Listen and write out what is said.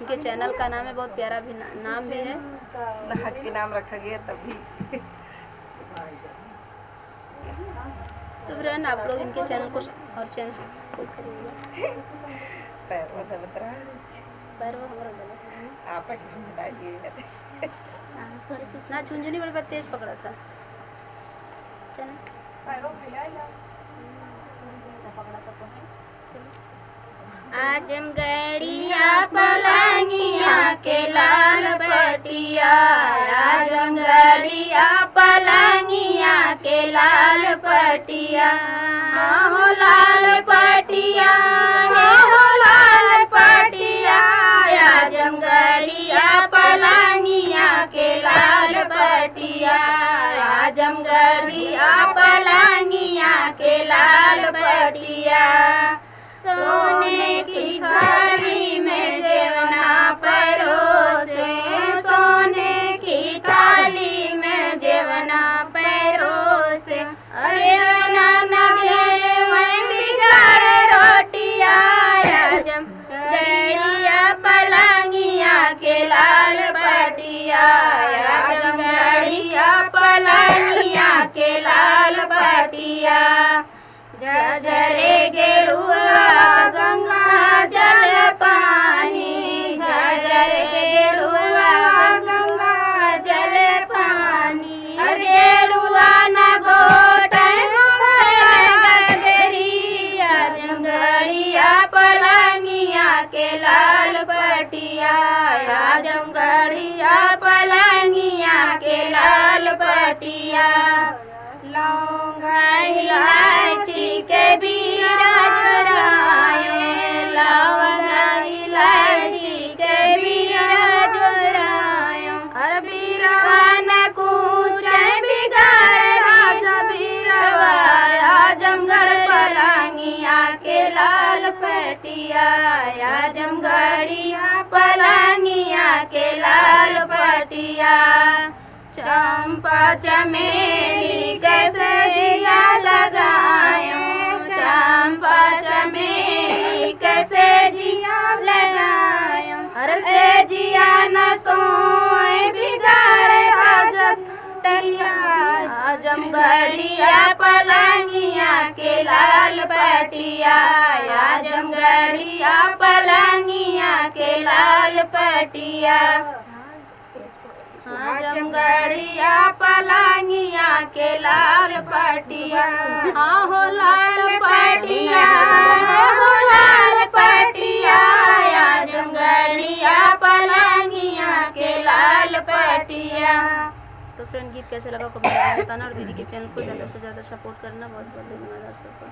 इनके चैनल का नाम है, बहुत प्यारा भी नाम भी है। हट के नाम रखा गया तभी। तो फ्रेंड आप लोग इनके चैनल को और चैनल सपोर्ट करिएगा। पैर वो दबत रहा पैर वो हमारा गलत आप हम हटाइए ना, झुंझुनी बड़ी तेज पकड़ा था। चलो पकड़ा था तो है। आजमगढ़िया पलंगिया के लाल पटिया, आजमगढ़िया पलंगिया के लाल पटिया, हो लाल पटिया, हो लाल पटिया, आजमगढ़िया पलंगिया के लाल पटिया, आजमगढ़िया पलंगिया के लाल पटिया। सोने की थाली में जेवना परोसे, सोने की थाली में जेवना परोसे, अरे नाना घेरे में बिगाड़े रोटिया, आजमगढ़िया पलंगिया के लाल पटिया, आजमगढ़िया पलंगिया के लाल पटिया। झझरे गेरुआ गंगा जल पानी, झझरे गेरुआ गंगा जल पानी, गेरुआ न गोटे गगरी, आजमगढ़िया पलंगिया के लाल पटिया, आजमगढ़िया पलंगिया के लाल पटिया। लौंगा इलायची के बीराज राये, लौंगा इलायची के बीराज राये, हर बीरवा न कूचे बिगाड़े राजा बीरवा, आजमगढ़ पलंगिया के लाल पटिया, आजमगढ़िया पलंगिया के लाल पटिया। चंपा चमेली कैसे जिया लगायो, चंपा चमेली कैसे जिया लगायो, हर से जिया न सोए बिगाड़े हाजत तैया, आजमगढ़िया पलंगिया के लाल पटिया, आजमगढ़िया पलंगिया के लाल पटिया। आजमगढ़िया पलंगिया के लाल पटिया, हो लाल पटिया, हो लाल पटिया, आजमगढ़िया पलंगिया के लाल पटिया। तो फ्रेंड गीत कैसे लगा कमेंट में बताना, और दीदी के चैनल को ज़्यादा से ज़्यादा सपोर्ट करना। बहुत बहुत धन्यवाद आप सबका।